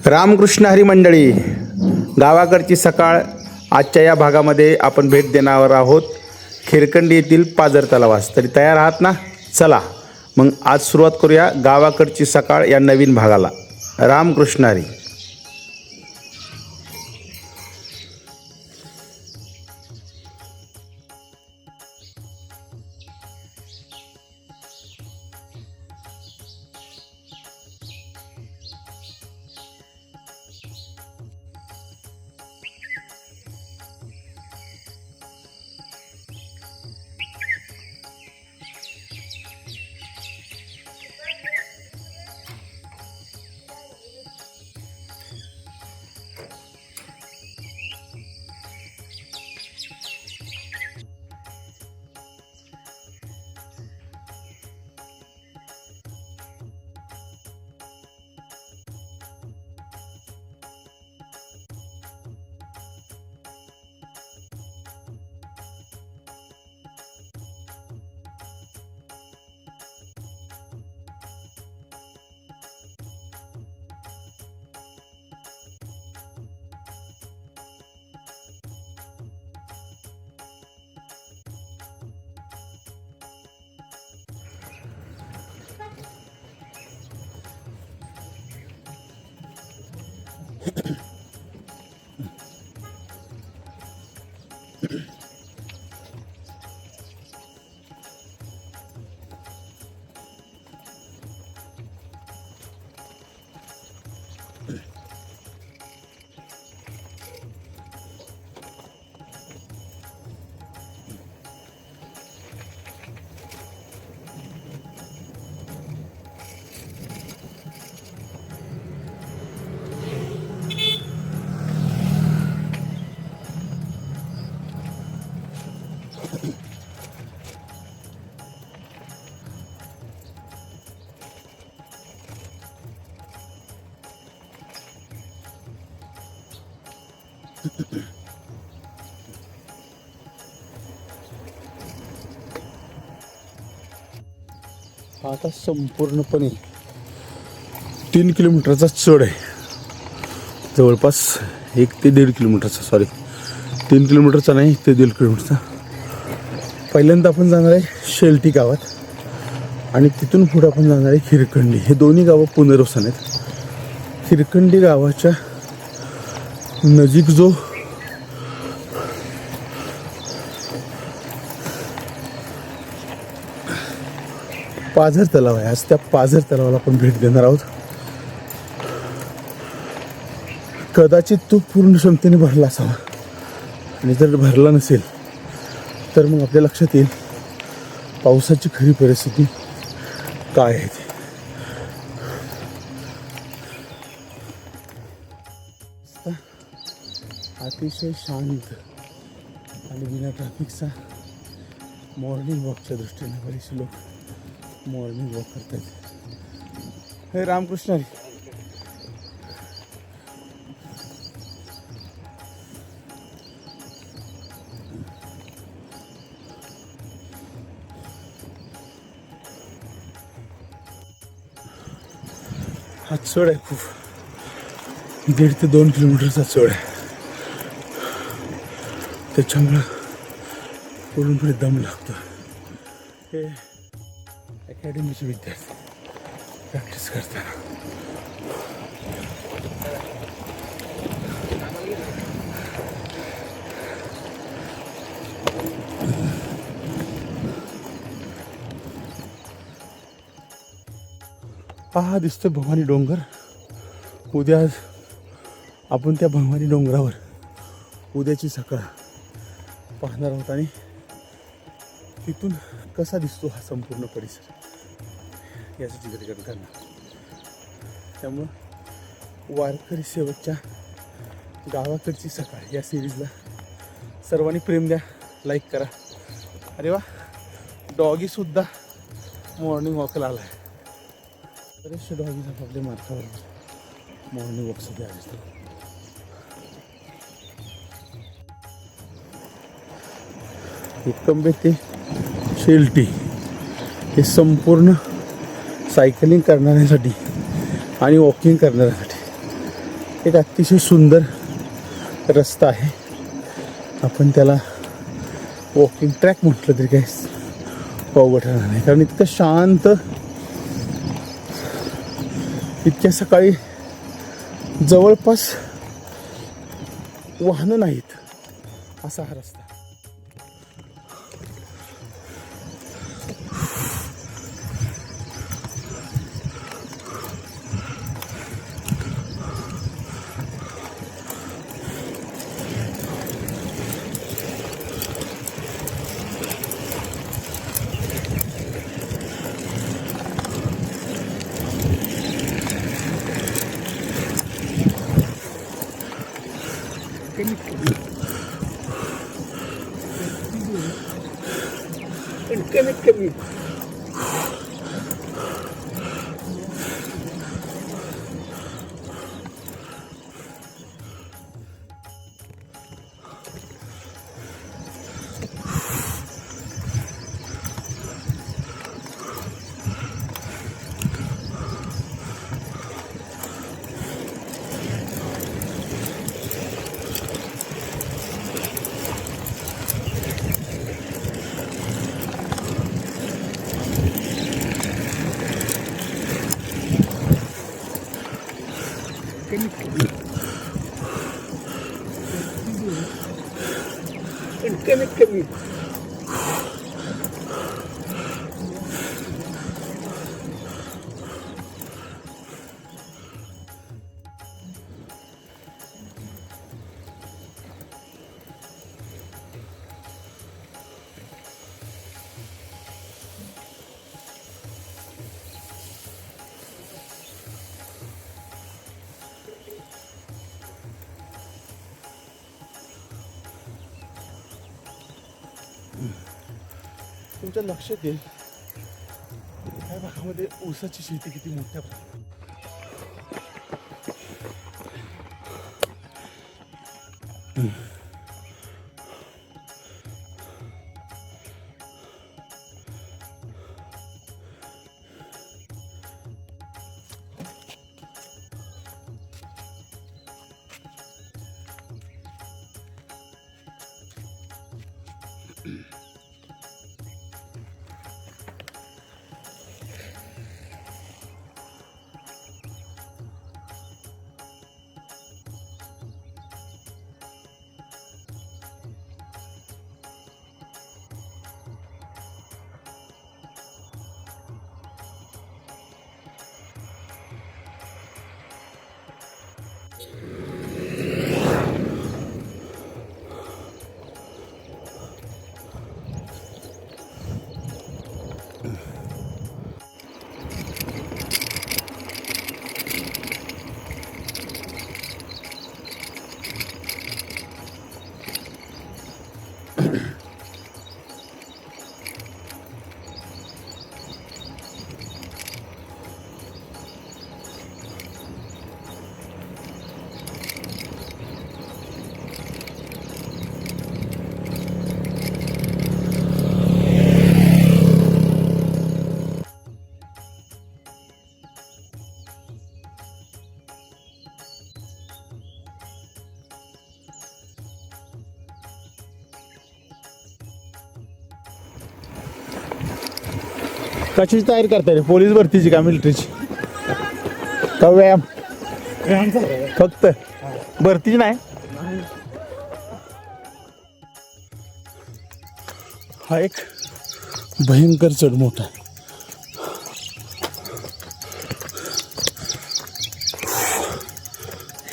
रामकृष्ण हरी मंडळी, गावाकडची सकाळ आजच्या या भागामध्ये आपण भेट देणार आहोत. खिरकंडी येथील पाझर तलावास. तरी तयार आहात ना? चला मग आज सुरुवात करूया गावाकडची सकाळ या नवीन भागाला. रामकृष्ण हरी. आता संपूर्णपणे 3 किलोमीटरचा चढ आहे. जवळपास 1 ते 1.5 किलोमीटरचा, 3 किलोमीटरचा नाही, 1 ते 1.5 किलोमीटरचा. पहिल्यांदा आपण जाणार आहे शेलटी गावात आणि तिथून पुढे आपण जाणार आहे खिरकंडी. हे दोन्ही गावं पुनर्वसन आहेत. खिरकंडी गावाच्या नजीक जो पाझर तलाव आहे, आज त्या पाझर तलावाला आपण भेट देणार आहोत. कदाचित तो पूर्ण क्षमतेने भरला असावा आणि जर भरला नसेल तर मग आपल्या लक्षात येईल पावसाची खरी परिस्थिती काय आहे ती. अतिशय शांत आणि बिना ट्रॅफिकचा मॉर्निंग वॉकच्या दृष्टीने बरेचसे लोक मॉर्निंग वॉक करतात. हे रामकृष्ण हरी. हा चढ आहे खूप, 1.5 ते 2 किलोमीटरचा चढ आहे. त्याच्यामुळं पूर्णपणे दम लागतो. हे अकॅडमीचे विद्यार्थी प्रॅक्टिस करताना हा दिसतोय भवानी डोंगर. उद्या आपण त्या भवानी डोंगरावर उद्याची सकाळ पाहणार आहोत आणि तिथून कसा दिसतो हा संपूर्ण परिसर याचं चित्रीकरण करणार. त्यामुळं वारकरी सेवकच्या गावाकडची सकाळ या सिरीजला सर्वांनी प्रेम द्या, लाईक करा. अरे वा, डॉगीसुद्धा मॉर्निंग वॉकला आला आहे. बरेचसे डॉगीज आपल्या मार्गावर मॉर्निंग वॉकसाठी आले असतात. एकंबे ते शेलटी हे संपूर्ण सायकलिंग करणाऱ्यांसाठी आणि वॉकिंग करणाऱ्यांसाठी एक अतिशय सुंदर रस्ता आहे. आपण त्याला वॉकिंग ट्रॅक म्हटलं तरी काही वावगं ठरणार नाही, कारण इतकं शांत, इतक्या सकाळी जवळपास वाहनं नाहीत असा हा रस्ता. कमीत कमी कमीत कमी तुमच्या लक्षात येईल या भागामध्ये ऊसाची शेती किती मोठ्या प्रमाणात. कशाची तयारी करताय रे? पोलीस भरतीची का मिलिटरीची का व्यायाम? फक्त भरतीची नाही. हा एक भयंकर चढ मोठा.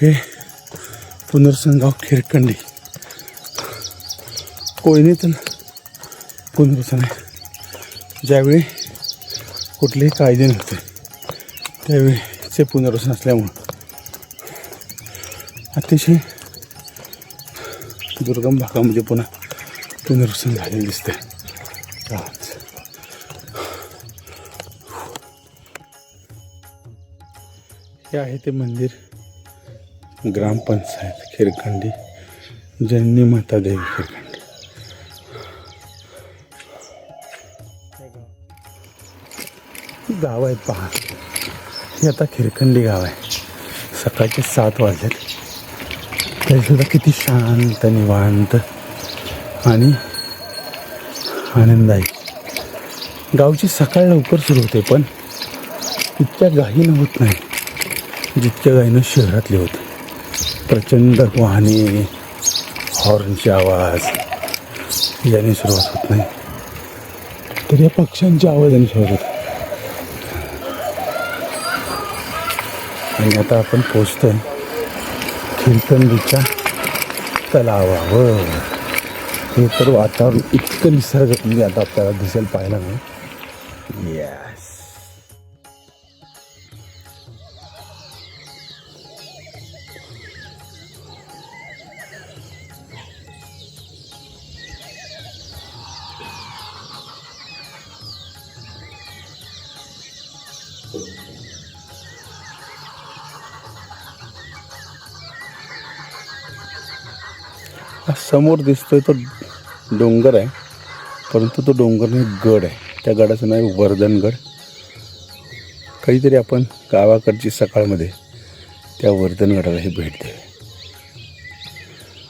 हे पुनर्संगाव खिरकंडी कोयनेतून पुनर्वसन आहे. ज्यावेळी कुठलेही कायदे नव्हते त्यावेळीचे पुनर्वसन असल्यामुळं अतिशय दुर्गम भागामध्ये पुन्हा पुनर्वसन झालेलं दिसतंय. हे आहे ते मंदिर, ग्रामपंचायत खिरकंडी, जननी माता देवी खिरकंडी. गाव आहेत पहा. हे आता खिरकंडी गाव आहे. सकाळचे 7 वाजले तरीसुद्धा किती शांत निवांत आणि आनंद आहे. गावची सकाळ लवकर सुरू होते पण इतक्या घाईनं होत नाही जितक्या घाईनं शहरातले होते. प्रचंड वाहने, हॉर्नचे आवाज याने सुरुवात होत नाही तर या पक्ष्यांच्या आवाजाने सुरुवात होते. आणि आता आपण पोचतोय खिरकंदीच्या तलावावर. हे तर वातावरण इतकं निसर्गरम्य आता आपल्याला दिसेल पाहायला नाही. यस, समोर दिसतोय तो डोंगर आहे परंतु तो डोंगर नाही गड आहे. त्या गडाचं नाव वर्धनगड. काहीतरी आपण गावाकडची सकाळमध्ये त्या वर्धनगडालाही भेट द्यावी.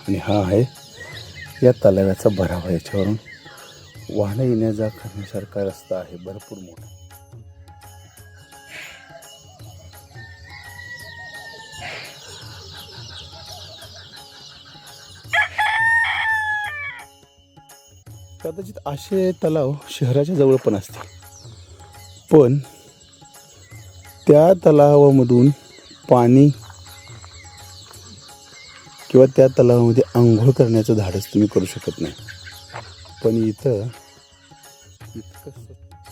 आणि हा आहे या तलावाचा भरावा. याच्यावरून वाहनं येण्या जा करण्यासारखा रस्ता आहे भरपूर मोठा. कदाचित असे तलाव शहराच्या जवळ पण असते पण त्या तलावामधून पाणी किंवा त्या तलावामध्ये आंघोळ करण्याचं धाडस तुम्ही करू शकत नाही. पण इथं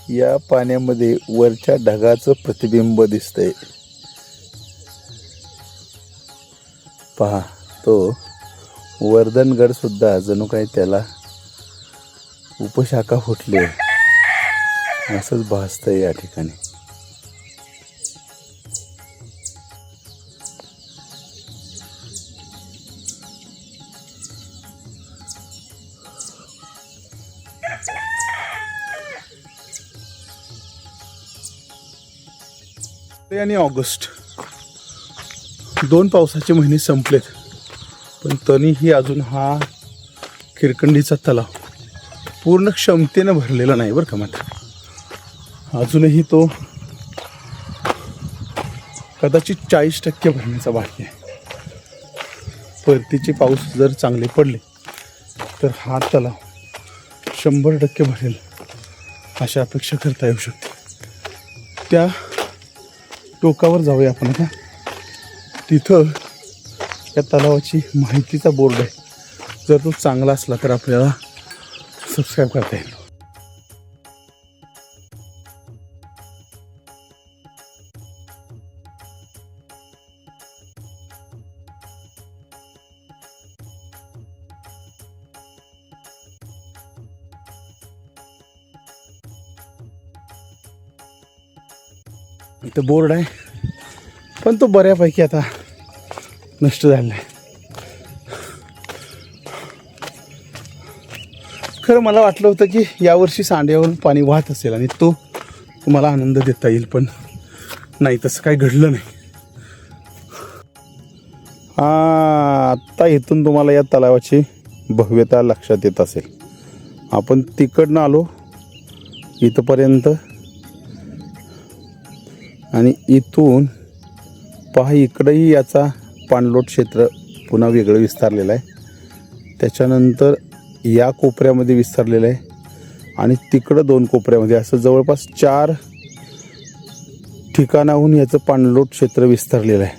या पाण्यामध्ये वरच्या ढगाचं प्रतिबिंब दिसतंय. पहा, तो वर्धनगड सुद्धा जणू काही त्याला उपशाखा फुटली असंच भासतंय या ठिकाणी. आणि ऑगस्ट 2 पावसाचे महिने संपलेत पण तरीही अजून हा खिरकंडीचा तलाव पूर्ण क्षमतेनं भरलेला नाही बरं का. मात्र अजूनही तो कदाचित 40% भरण्याचा बाकी आहे. परतीचे पाऊस जर चांगले पडले तर हा तलाव 100% भरेल अशा अपेक्षा करता येऊ शकते. त्या टोकावर जाऊया आपण आता. तिथं या तलावाची माहितीचा बोर्ड आहे. जर तो चांगला असला तर आपल्याला सबस्क्राईब करता येईल. इथं बोर्ड आहे पण तो बऱ्यापैकी आता नष्ट झालेला आहे. खरं मला वाटलं होतं की यावर्षी सांड्यावरून पाणी वाहत असेल आणि तो तुम्हाला आनंद देता येईल पण नाही, तसं काही घडलं नाही. आत्ता इथून तुम्हाला या तलावाची भव्यता लक्षात येत असेल. आपण तिकडनं आलो इथपर्यंत आणि इथून पहा इकडंही याचा पाणलोट क्षेत्र पुन्हा वेगळं विस्तारलेलं आहे. त्याच्यानंतर या कोपऱ्यामध्ये विस्तारलेलं आहे आणि तिकडं 2 कोपऱ्यामध्ये असं जवळपास 4 ठिकाणाहून याचं पाणलोट क्षेत्र विस्तारलेलं आहे.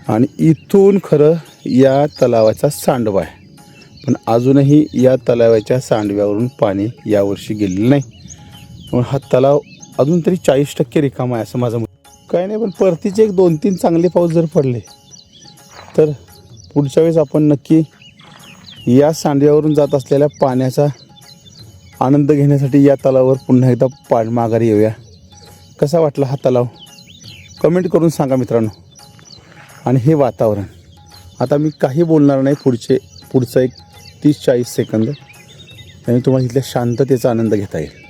आणि इथून खरं या तलावाचा सांडवा आहे पण अजूनही या तलावाच्या सांडव्यावरून पाणी यावर्षी गेलेलं नाही. पण हा तलाव अजून तरी 40% रिकामा आहे असं माझं मत. काय नाही पण परतीचे 1-2-3 चांगले पाऊस जर पडले तर पुढच्या वेळेस आपण नक्की या सांडव्यावरून जात असलेल्या पाण्याचा आनंद घेण्यासाठी या तलावावर पुन्हा एकदा माघारी येऊया. कसा वाटला हा तलाव कमेंट करून सांगा मित्रांनो. आणि हे वातावरण आता मी काही बोलणार नाही पुढचं एक 30-40 सेकंद त्यामुळे तुम्हाला इथल्या शांततेचा आनंद घेता येईल.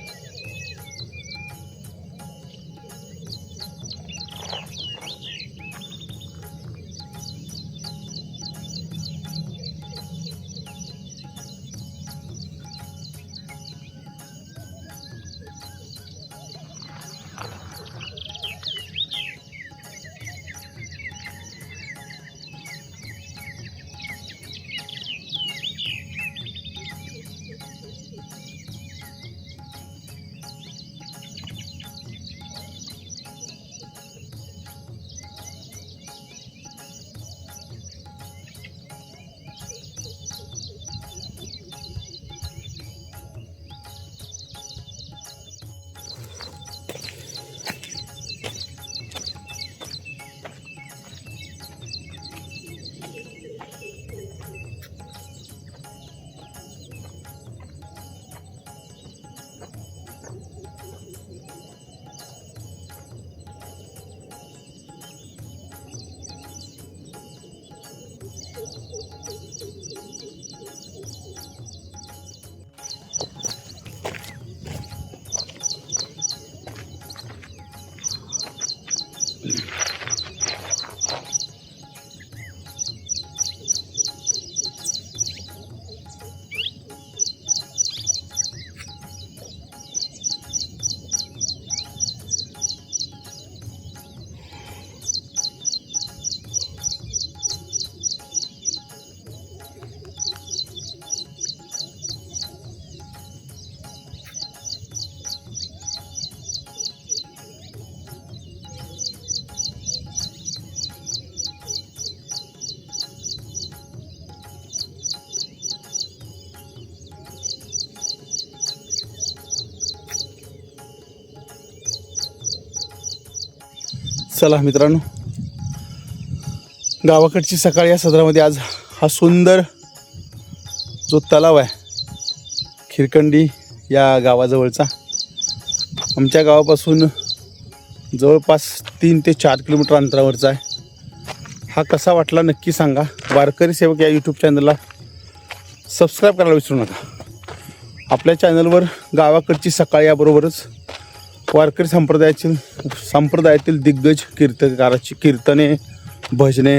चला मित्रांनो, गावाकडची सकाळ या सदरामध्ये आज हा सुंदर जो तलाव आहे खिरकंडी या गावाजवळचा, आमच्या गावापासून जवळपास 3 ते 4 किलोमीटर अंतरावरचा आहे. हा कसा वाटला नक्की सांगा. वारकरी सेवक या यूट्यूब चॅनलला सबस्क्राईब करायला विसरू नका. आपल्या चॅनलवर गावाकडची सकाळ याबरोबरच वारकरी संप्रदायातील दिग्गज कीर्तकाराची कीर्तने, भजने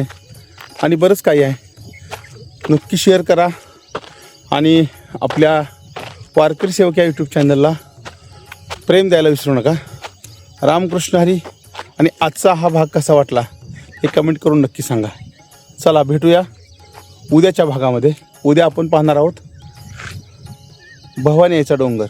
आणि बरंच काही आहे. नक्की शेअर करा आणि आपल्या वारकरी सेवक या यूट्यूब चॅनलला प्रेम द्यायला विसरू नका. रामकृष्ण हरी. आणि आजचा हा भाग कसा वाटला हे कमेंट करून नक्की सांगा. चला भेटूया उद्याच्या भागामध्ये. उद्या आपण पाहणार आहोत भवानी याचा डोंगर.